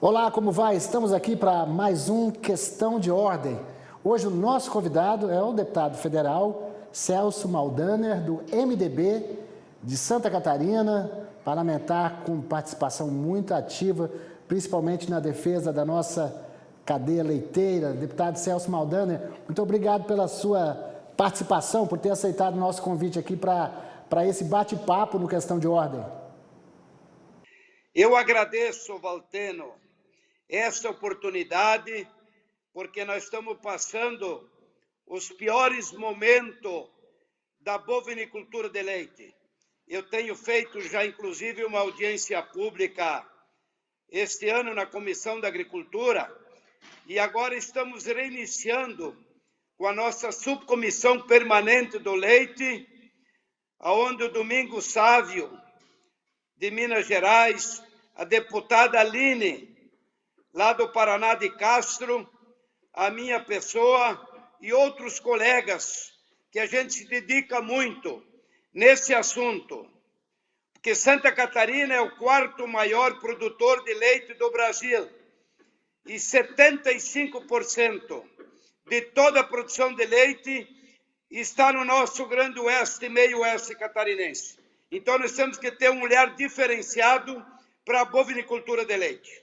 Olá, como vai? Estamos aqui para mais um Questão de Ordem. Hoje o nosso convidado é o deputado federal Celso Maldaner, do MDB de Santa Catarina, parlamentar com participação muito ativa, principalmente na defesa da nossa cadeia leiteira. Deputado Celso Maldaner, muito obrigado pela sua participação, por ter aceitado o nosso convite aqui para esse bate-papo no Questão de Ordem. Eu agradeço, Valteno, essa oportunidade, porque nós estamos passando os piores momentos da bovinicultura de leite. Eu tenho feito já, inclusive, uma audiência pública este ano na Comissão da Agricultura e agora estamos reiniciando com a nossa subcomissão permanente do leite, onde o Domingos Sávio, de Minas Gerais, a deputada Aline, lá do Paraná de Castro, a minha pessoa e outros colegas que a gente se dedica muito nesse assunto, porque Santa Catarina é o quarto maior produtor de leite do Brasil e 75% de toda a produção de leite está no nosso grande oeste e meio oeste catarinense. Então nós temos que ter um olhar diferenciado para a bovinicultura de leite.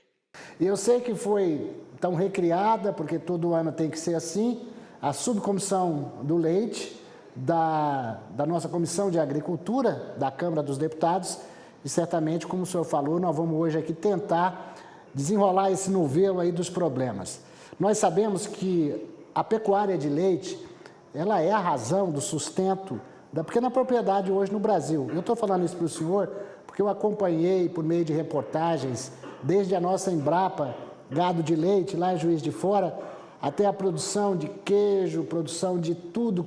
E eu sei que foi tão recriada, porque todo ano tem que ser assim, a subcomissão do leite da nossa Comissão de Agricultura, da Câmara dos Deputados, e certamente, como o senhor falou, nós vamos hoje aqui tentar desenrolar esse novelo aí dos problemas. Nós sabemos que a pecuária de leite, ela é a razão do sustento da pequena propriedade hoje no Brasil. Eu estou falando isso para o senhor porque eu acompanhei por meio de reportagens, desde a nossa Embrapa, gado de leite, lá em Juiz de Fora, até a produção de queijo, produção de tudo.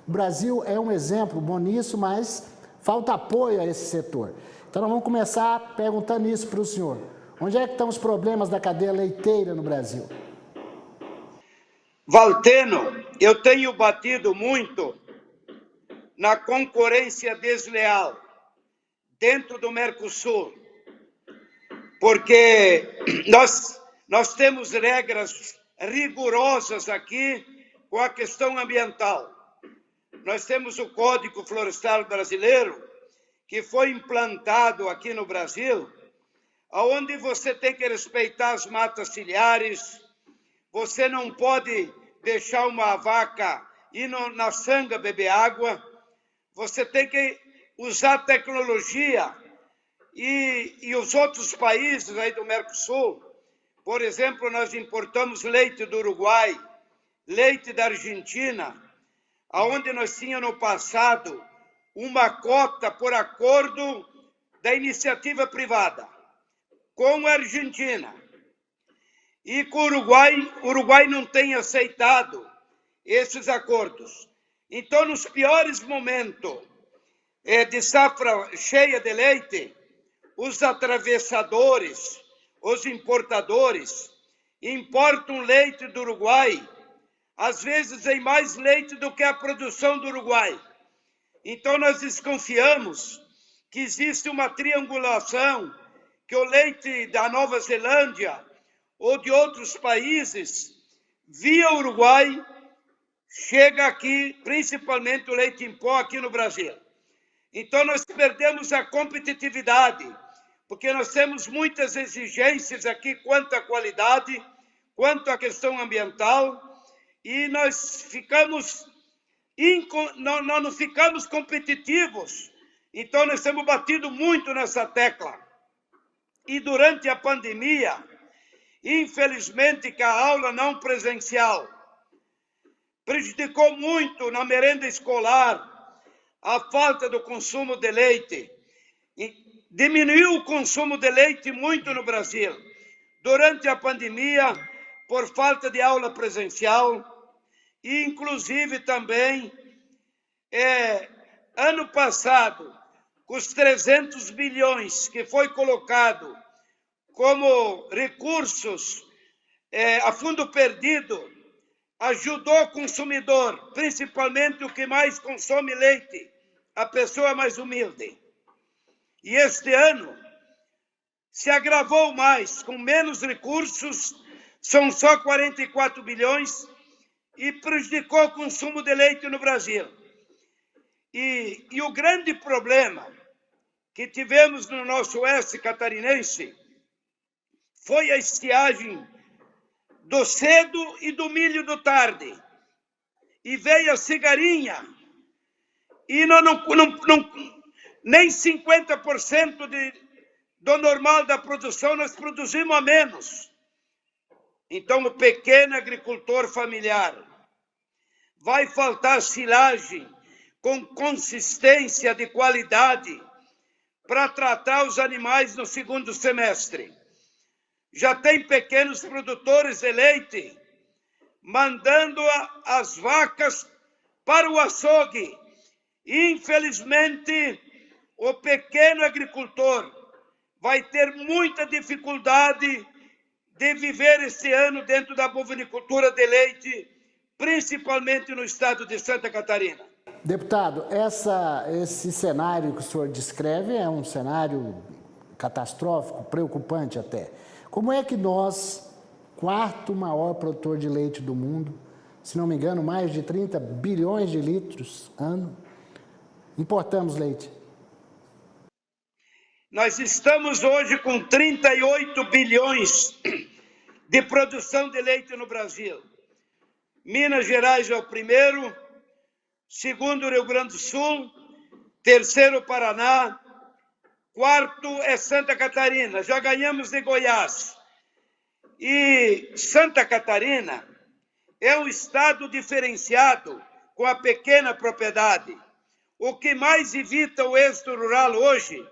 O Brasil é um exemplo bom nisso, mas falta apoio a esse setor. Então nós vamos começar perguntando isso para o senhor. Onde é que estão os problemas da cadeia leiteira no Brasil? Valteno, eu tenho batido muito na concorrência desleal dentro do Mercosul, porque nós temos regras rigorosas aqui com a questão ambiental. Nós temos o Código Florestal Brasileiro, que foi implantado aqui no Brasil, onde você tem que respeitar as matas ciliares, você não pode deixar uma vaca ir na sanga beber água, você tem que usar tecnologia. E os outros países aí do Mercosul, por exemplo, nós importamos leite do Uruguai, leite da Argentina, aonde nós tínhamos no passado uma cota por acordo da iniciativa privada com a Argentina. E com o Uruguai não tem aceitado esses acordos. Então, nos piores momentos de safra cheia de leite, os atravessadores, os importadores, importam leite do Uruguai, às vezes em mais leite do que a produção do Uruguai. Então nós desconfiamos que existe uma triangulação, que o leite da Nova Zelândia ou de outros países, via Uruguai, chega aqui, principalmente o leite em pó aqui no Brasil. Então nós perdemos a competitividade, porque nós temos muitas exigências aqui quanto à qualidade, quanto à questão ambiental, e nós não ficamos competitivos. Então nós temos batido muito nessa tecla. E durante a pandemia, infelizmente que a aula não presencial prejudicou muito na merenda escolar, a falta do consumo de leite. Diminuiu o consumo de leite muito no Brasil durante a pandemia por falta de aula presencial e inclusive também ano passado, com os 300 bilhões que foi colocado como recursos a fundo perdido, ajudou o consumidor, principalmente o que mais consome leite, a pessoa mais humilde. E este ano se agravou mais, com menos recursos, são só 44 bilhões, e prejudicou o consumo de leite no Brasil. E o grande problema que tivemos no nosso oeste catarinense foi a estiagem do cedo e do milho do tarde. E veio a cigarinha, e nem 50% do normal da produção nós produzimos a menos. Então, o pequeno agricultor familiar vai faltar silagem com consistência de qualidade para tratar os animais no segundo semestre. Já tem pequenos produtores de leite mandando as vacas para o açougue. Infelizmente, o pequeno agricultor vai ter muita dificuldade de viver este ano dentro da bovinicultura de leite, principalmente no estado de Santa Catarina. Deputado, esse cenário que o senhor descreve é um cenário catastrófico, preocupante até. Como é que nós, quarto maior produtor de leite do mundo, se não me engano, mais de 30 bilhões de litros ano, importamos leite? Nós estamos hoje com 38 bilhões de produção de leite no Brasil. Minas Gerais é o primeiro, segundo o Rio Grande do Sul, terceiro o Paraná, quarto é Santa Catarina. Já ganhamos de Goiás. E Santa Catarina é um estado diferenciado com a pequena propriedade. O que mais evita o êxito rural hoje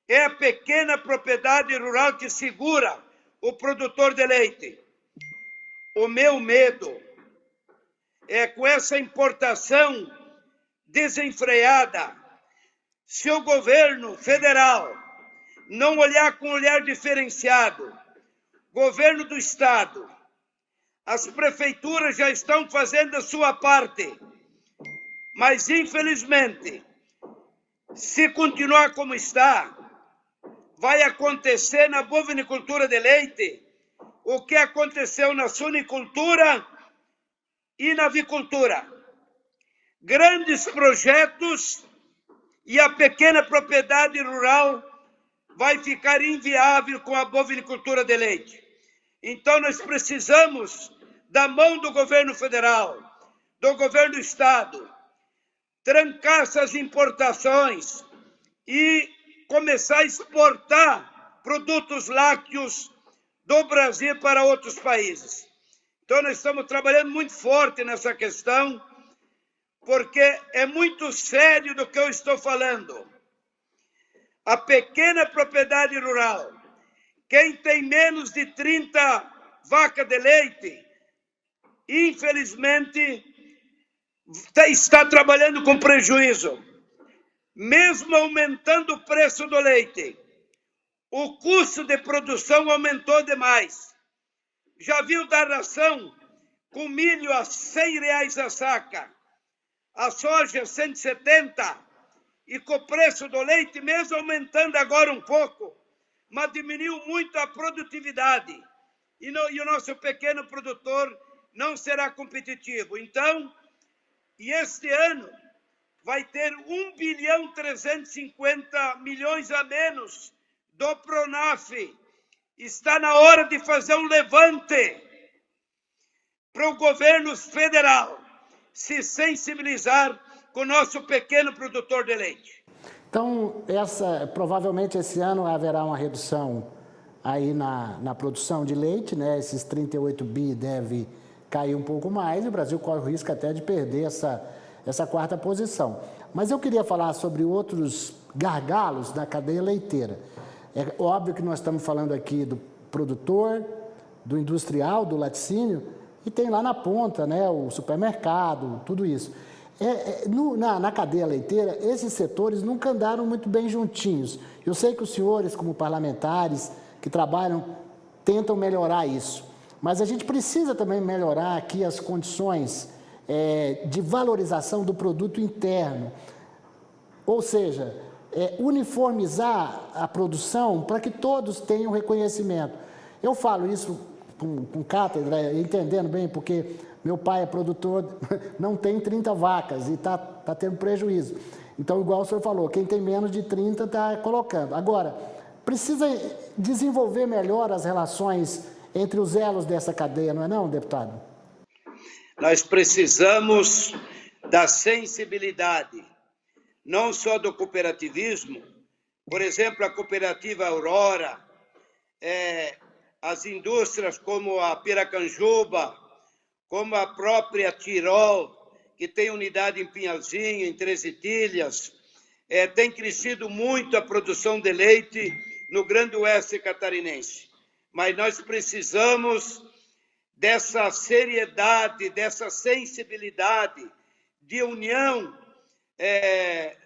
é a pequena propriedade rural que segura o produtor de leite. O meu medo é com essa importação desenfreada, se o governo federal não olhar com um olhar diferenciado, governo do estado, as prefeituras já estão fazendo a sua parte, mas infelizmente, se continuar como está, vai acontecer na bovinicultura de leite o que aconteceu na suinicultura e na avicultura. Grandes projetos e a pequena propriedade rural vai ficar inviável com a bovinicultura de leite. Então, nós precisamos da mão do governo federal, do governo do estado, trancar essas importações e começar a exportar produtos lácteos do Brasil para outros países. Então, nós estamos trabalhando muito forte nessa questão, porque é muito sério do que eu estou falando. A pequena propriedade rural, quem tem menos de 30 vacas de leite, infelizmente, está trabalhando com prejuízo. Mesmo aumentando o preço do leite, o custo de produção aumentou demais. Já viu dar ração com milho a R$100 a saca, a soja 170, e com o preço do leite, mesmo aumentando agora um pouco, mas diminuiu muito a produtividade. E o nosso pequeno produtor não será competitivo. Então, e este ano vai ter 1.350.000.000 a menos do Pronaf. Está na hora de fazer um levante para o governo federal se sensibilizar com o nosso pequeno produtor de leite. Então, provavelmente esse ano haverá uma redução aí na produção de leite, né? Esses 38 bi deve cair um pouco mais e o Brasil corre o risco até de perder essa quarta posição. Mas eu queria falar sobre outros gargalos da cadeia leiteira. É óbvio que nós estamos falando aqui do produtor, do industrial, do laticínio, e tem lá na ponta, né, o supermercado, tudo isso. Na cadeia leiteira, esses setores nunca andaram muito bem juntinhos. Eu sei que os senhores, como parlamentares que trabalham, tentam melhorar isso. Mas a gente precisa também melhorar aqui as condições de valorização do produto interno. Ou seja, uniformizar a produção para que todos tenham reconhecimento. Eu falo isso com cátedra, entendendo bem, porque meu pai é produtor, não tem 30 vacas e está tendo prejuízo. Então, igual o senhor falou, quem tem menos de 30 está colocando. Agora, precisa desenvolver melhor as relações entre os elos dessa cadeia, não é não, deputado? Nós precisamos da sensibilidade, não só do cooperativismo, por exemplo, a cooperativa Aurora, as indústrias como a Piracanjuba, como a própria Tirol, que tem unidade em Pinhalzinho, em Três Itilhas, tem crescido muito a produção de leite no Grande Oeste catarinense. Mas nós precisamos dessa seriedade, dessa sensibilidade, de união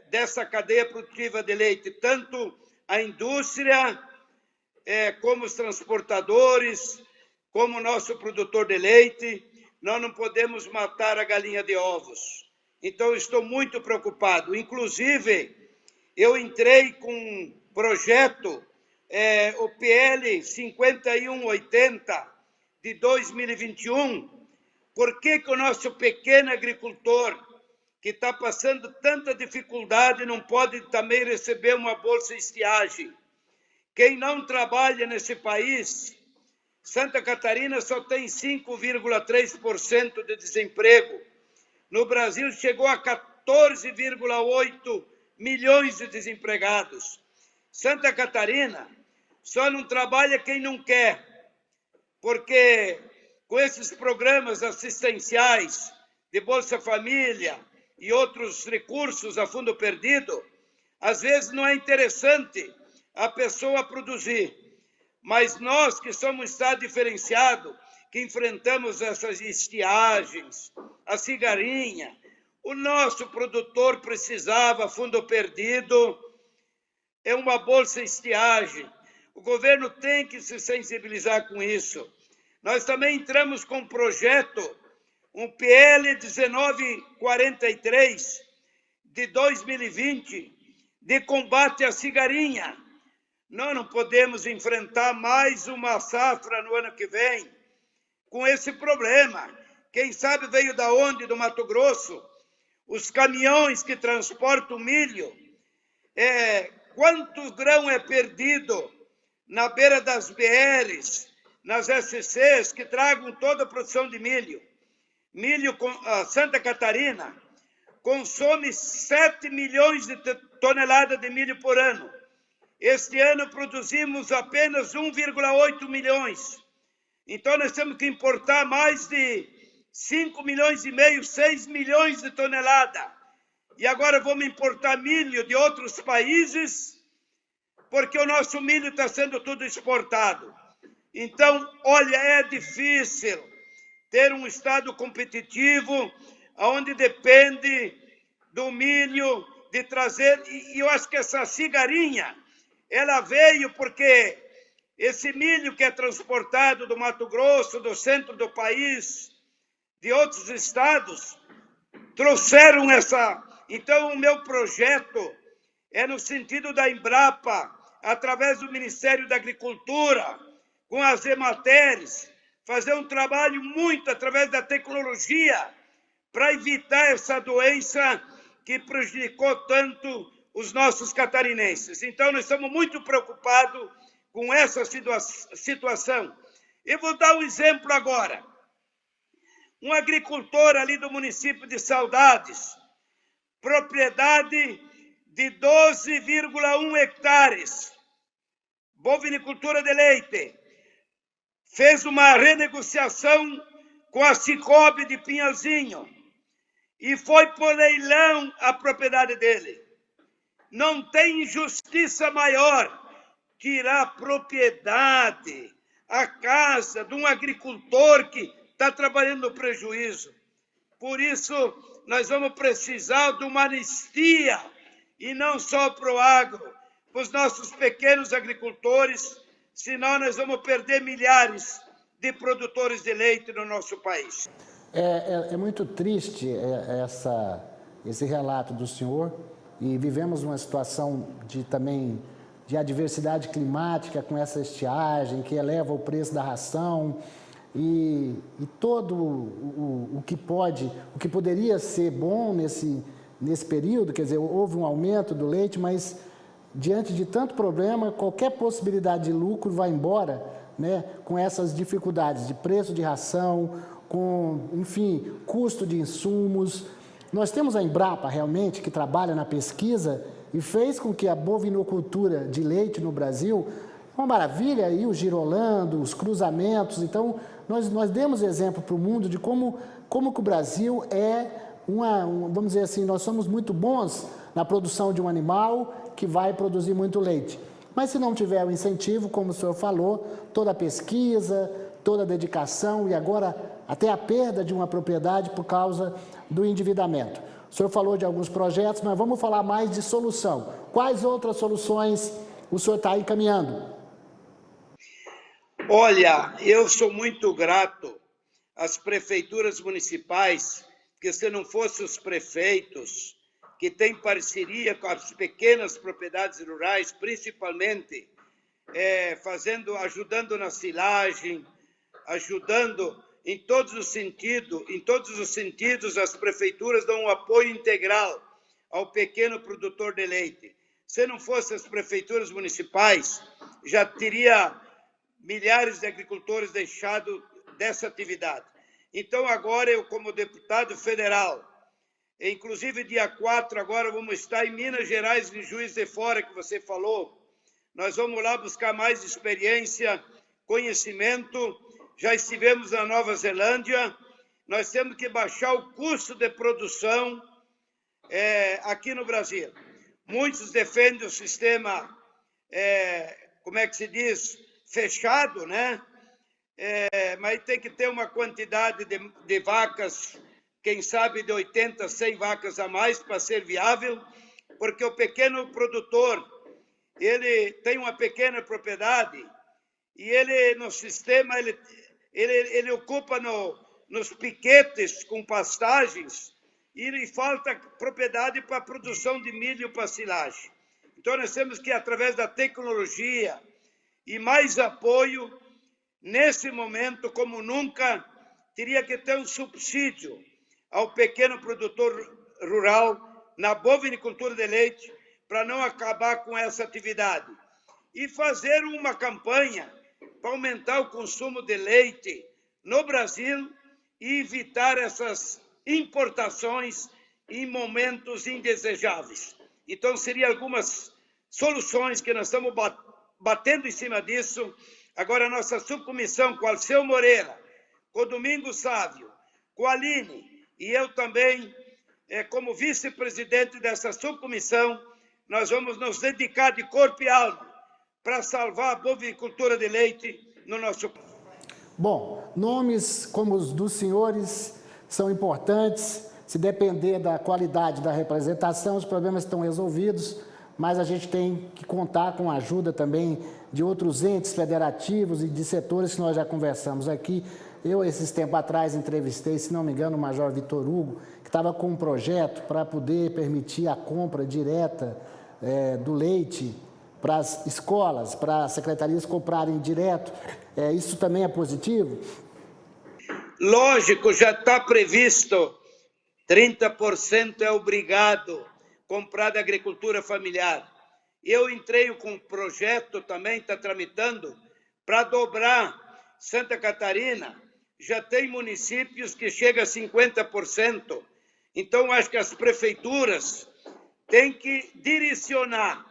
dessa cadeia produtiva de leite, tanto a indústria, como os transportadores, como o nosso produtor de leite. Nós não podemos matar a galinha de ovos. Então, estou muito preocupado. Inclusive, eu entrei com um projeto, o PL 5180 de 2021. Por que o nosso pequeno agricultor, que está passando tanta dificuldade, não pode também receber uma bolsa estiagem? Quem não trabalha nesse país, Santa Catarina só tem 5,3% de desemprego. No Brasil chegou a 14,8 milhões de desempregados. Santa Catarina só não trabalha quem não quer, porque com esses programas assistenciais de Bolsa Família e outros recursos a fundo perdido, às vezes não é interessante a pessoa produzir. Mas nós que somos um estado diferenciado, que enfrentamos essas estiagens, a cigarinha, o nosso produtor precisava, fundo perdido, uma bolsa estiagem. O governo tem que se sensibilizar com isso. Nós também entramos com um projeto, um PL 1943 de 2020, de combate à cigarinha. Nós não podemos enfrentar mais uma safra no ano que vem com esse problema. Quem sabe veio da onde? Do Mato Grosso. Os caminhões que transportam milho, quanto grão é perdido na beira das BRs, nas SCs, que tragam toda a produção de milho. Santa Catarina consome 7 milhões de toneladas de milho por ano. Este ano produzimos apenas 1,8 milhões. Então, nós temos que importar mais de 5 milhões e meio, 6 milhões de toneladas. E agora vamos importar milho de outros países, porque o nosso milho está sendo tudo exportado. Então, olha, é difícil ter um estado competitivo, onde depende do milho, de trazer... E eu acho que essa cigarinha, ela veio porque esse milho que é transportado do Mato Grosso, do centro do país, de outros estados, trouxeram essa... Então, o meu projeto é no sentido da Embrapa, através do Ministério da Agricultura, com as Emateres, fazer um trabalho muito através da tecnologia para evitar essa doença que prejudicou tanto os nossos catarinenses. Então, nós estamos muito preocupados com essa situação. Eu vou dar um exemplo agora. Um agricultor ali do município de Saudades, propriedade de 12,1 hectares, bovinicultura de leite, fez uma renegociação com a Cicobi de Pinhalzinho e foi por leilão a propriedade dele. Não tem injustiça maior tirar a propriedade, a casa de um agricultor que está trabalhando no prejuízo. Por isso, nós vamos precisar de uma anistia, e não só para o agro, para os nossos pequenos agricultores, senão nós vamos perder milhares de produtores de leite no nosso país. É muito triste esse relato do senhor, e vivemos uma situação também de adversidade climática com essa estiagem que eleva o preço da ração e todo o que poderia ser bom nesse período, quer dizer, houve um aumento do leite, mas diante de tanto problema, qualquer possibilidade de lucro vai embora, né, com essas dificuldades de preço de ração, com, enfim, custo de insumos. Nós temos a Embrapa, realmente, que trabalha na pesquisa e fez com que a bovinocultura de leite no Brasil, uma maravilha, e o girolando, os cruzamentos. Então, nós demos exemplo para o mundo de como que o Brasil é vamos dizer assim, nós somos muito bons na produção de um animal que vai produzir muito leite. Mas se não tiver o incentivo, como o senhor falou, toda a pesquisa, toda a dedicação e agora até a perda de uma propriedade por causa do endividamento. O senhor falou de alguns projetos, mas vamos falar mais de solução. Quais outras soluções o senhor está encaminhando? Olha, eu sou muito grato às prefeituras municipais, porque se não fossem os prefeitos que têm parceria com as pequenas propriedades rurais, principalmente ajudando na silagem, ajudando em todos os sentidos, as prefeituras dão um apoio integral ao pequeno produtor de leite. Se não fossem as prefeituras municipais, já teria milhares de agricultores deixado dessa atividade. Então, agora eu, como deputado federal, inclusive dia 4, agora vamos estar em Minas Gerais, em Juiz de Fora, que você falou. Nós vamos lá buscar mais experiência, conhecimento. Já estivemos na Nova Zelândia. Nós temos que baixar o custo de produção aqui no Brasil. Muitos defendem o sistema, como é que se diz, fechado, né? Mas tem que ter uma quantidade de vacas, quem sabe de 80, 100 vacas a mais para ser viável, porque o pequeno produtor, ele tem uma pequena propriedade e ele, no sistema, ele ocupa nos piquetes com pastagens e lhe falta propriedade para a produção de milho para silagem. Então, nós temos que, através da tecnologia e mais apoio, nesse momento, como nunca, teria que ter um subsídio ao pequeno produtor rural na bovinicultura de leite para não acabar com essa atividade. E fazer uma campanha para aumentar o consumo de leite no Brasil e evitar essas importações em momentos indesejáveis. Então, seriam algumas soluções que nós estamos batendo em cima disso. Agora, a nossa subcomissão, com o Alceu Moreira, com o Domingos Sávio, com a Aline, e eu também, como vice-presidente dessa subcomissão, nós vamos nos dedicar de corpo e alma para salvar a bovinicultura de leite no nosso país. Bom, nomes como os dos senhores são importantes. Se depender da qualidade da representação, os problemas estão resolvidos, mas a gente tem que contar com a ajuda também de outros entes federativos e de setores que nós já conversamos aqui. Eu, esses tempos atrás, entrevistei, se não me engano, o Major Vitor Hugo, que estava com um projeto para poder permitir a compra direta do leite para as escolas, para as secretarias comprarem direto. Isso também é positivo? Lógico, já está previsto. 30% é obrigado comprar da agricultura familiar. Eu entrei com um projeto também, está tramitando, para dobrar Santa Catarina. Já tem municípios que chega a 50%. Então, acho que as prefeituras têm que direcionar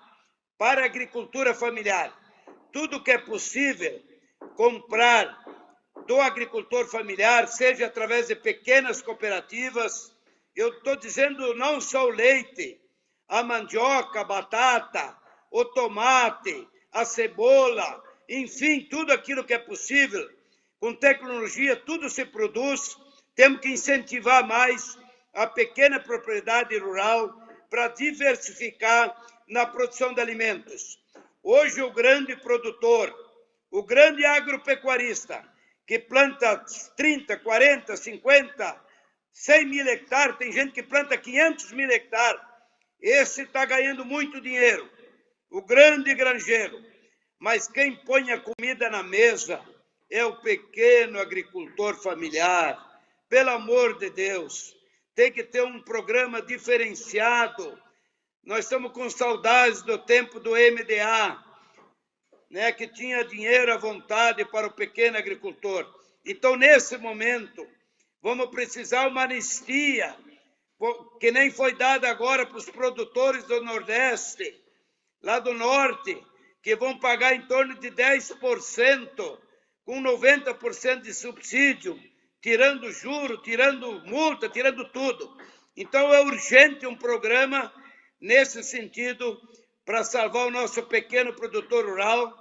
para a agricultura familiar tudo que é possível comprar do agricultor familiar, seja através de pequenas cooperativas. Eu estou dizendo não só o leite, a mandioca, a batata, o tomate, a cebola, enfim, tudo aquilo que é possível. Com tecnologia, tudo se produz. Temos que incentivar mais a pequena propriedade rural para diversificar na produção de alimentos. Hoje, o grande produtor, o grande agropecuarista, que planta 30, 40, 50, 100 mil hectares, tem gente que planta 500 mil hectares, Esse está ganhando muito dinheiro, o grande granjeiro. Mas quem põe a comida na mesa é o pequeno agricultor familiar. Pelo amor de Deus, tem que ter um programa diferenciado. Nós estamos com saudades do tempo do MDA, né, que tinha dinheiro à vontade para o pequeno agricultor. Então, nesse momento, vamos precisar uma anistia, que nem foi dada agora para os produtores do Nordeste, lá do Norte, que vão pagar em torno de 10%, com 90% de subsídio, tirando juro, tirando multa, tirando tudo. Então, é urgente um programa nesse sentido para salvar o nosso pequeno produtor rural,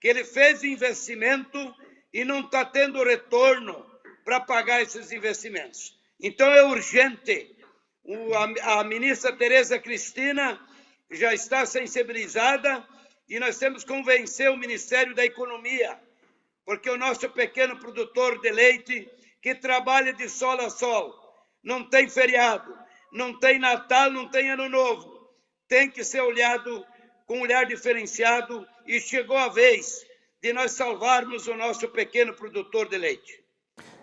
que ele fez investimento e não está tendo retorno para pagar esses investimentos. Então, é urgente. A ministra Tereza Cristina já está sensibilizada e nós temos que convencer o Ministério da Economia, porque o nosso pequeno produtor de leite, que trabalha de sol a sol, não tem feriado, não tem Natal, não tem Ano Novo, tem que ser olhado com um olhar diferenciado e chegou a vez de nós salvarmos o nosso pequeno produtor de leite.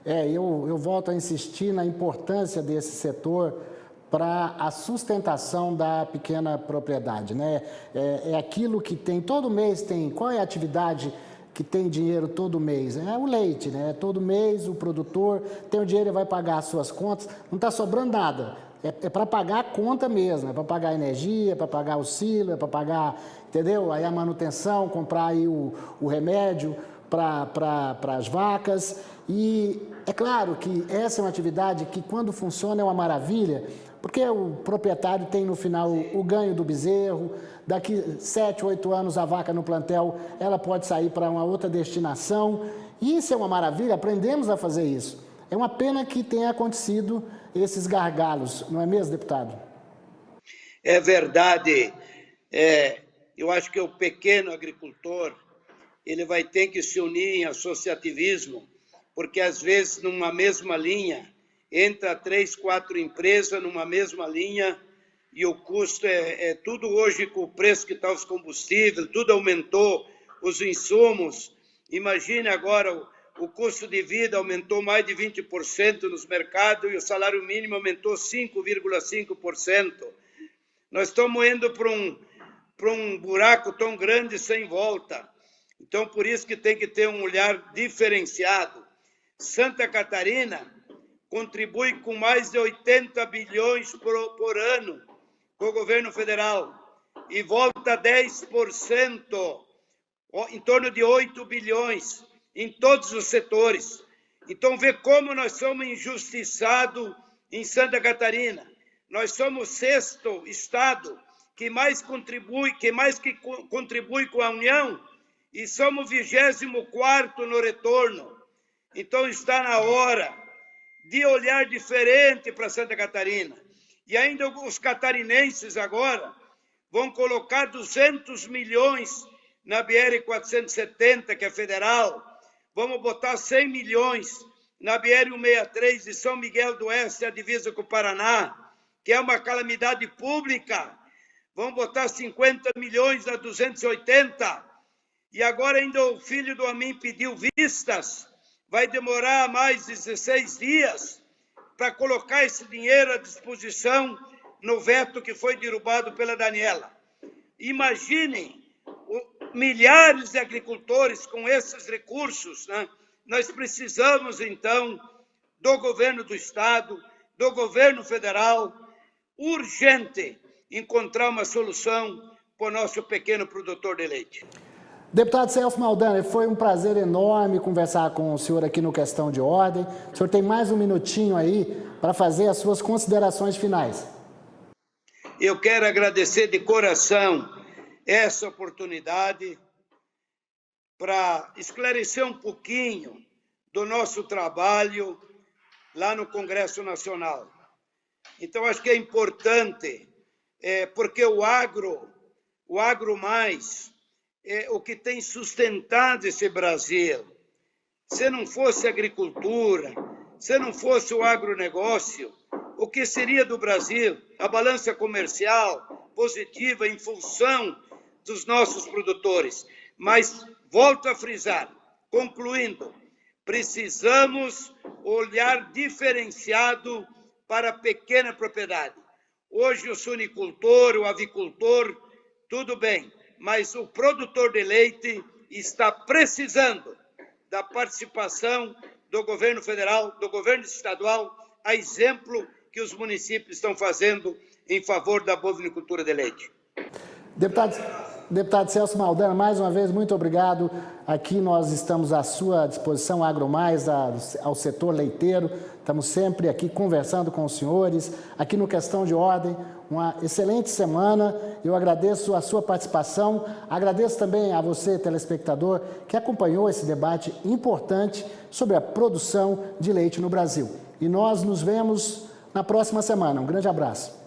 Eu volto a insistir na importância desse setor para a sustentação da pequena propriedade, né? É aquilo que tem, todo mês tem, qual é a atividade que tem dinheiro todo mês? É o leite, né? Todo mês o produtor tem o dinheiro e vai pagar as suas contas, não está sobrando nada. É para pagar a conta mesmo, é para pagar a energia, é para pagar o silo, é para pagar, entendeu? Aí a manutenção, comprar aí o remédio para as vacas. E é claro que essa é uma atividade que, quando funciona, é uma maravilha, porque o proprietário tem no final o ganho do bezerro. Daqui 7, 8 anos a vaca no plantel, ela pode sair para uma outra destinação. E isso é uma maravilha, aprendemos a fazer isso. É uma pena que tenha acontecido esses gargalos, não é mesmo, deputado? É verdade. Eu acho que o pequeno agricultor ele vai ter que se unir em associativismo, porque às vezes numa mesma linha entra 3, 4 empresas numa mesma linha e o custo é tudo hoje com o preço que está os combustíveis, tudo aumentou, os insumos. Imagine agora o custo de vida aumentou mais de 20% nos mercados e o salário mínimo aumentou 5,5%. Nós estamos indo para um buraco tão grande sem volta. Então, por isso que tem que ter um olhar diferenciado. Santa Catarina contribui com mais de 80 bilhões por ano com o governo federal e volta 10%, em torno de 8 bilhões em todos os setores. Então, vê como nós somos injustiçados em Santa Catarina. Nós somos o 6º estado que mais contribui com a União e somos o 24º no retorno. Então, está na hora de olhar diferente para Santa Catarina. E ainda os catarinenses agora vão colocar 200 milhões na BR-470, que é federal. Vamos botar 100 milhões na BR-163 de São Miguel do Oeste, a divisa com o Paraná, que é uma calamidade pública. Vamos botar 50 milhões na 280. E agora ainda o filho do Amin pediu vistas. Vai demorar mais 16 dias para colocar esse dinheiro à disposição no veto que foi derrubado pela Daniela. Imaginem milhares de agricultores com esses recursos, né? Nós precisamos, então, do governo do Estado, do governo federal, urgente, encontrar uma solução para o nosso pequeno produtor de leite. Deputado Celso Maldan, foi um prazer enorme conversar com o senhor aqui no Questão de Ordem. O senhor tem mais um minutinho aí para fazer as suas considerações finais. Eu quero agradecer de coração essa oportunidade para esclarecer um pouquinho do nosso trabalho lá no Congresso Nacional. Então, acho que é importante, porque o agro mais, é o que tem sustentado esse Brasil. Se não fosse a agricultura, se não fosse o agronegócio, o que seria do Brasil, a balança comercial positiva em função dos nossos produtores. Mas, volto a frisar, concluindo, precisamos olhar diferenciado para a pequena propriedade. Hoje o suinicultor, o avicultor, tudo bem, mas o produtor de leite está precisando da participação do governo federal, do governo estadual, a exemplo que os municípios estão fazendo em favor da bovinicultura de leite. Deputado Celso Maldan, mais uma vez, muito obrigado. Aqui nós estamos à sua disposição, AgroMais, ao setor leiteiro. Estamos sempre aqui conversando com os senhores, aqui no Questão de Ordem. Uma excelente semana. Eu agradeço a sua participação. Agradeço também a você, telespectador, que acompanhou esse debate importante sobre a produção de leite no Brasil. E nós nos vemos na próxima semana. Um grande abraço.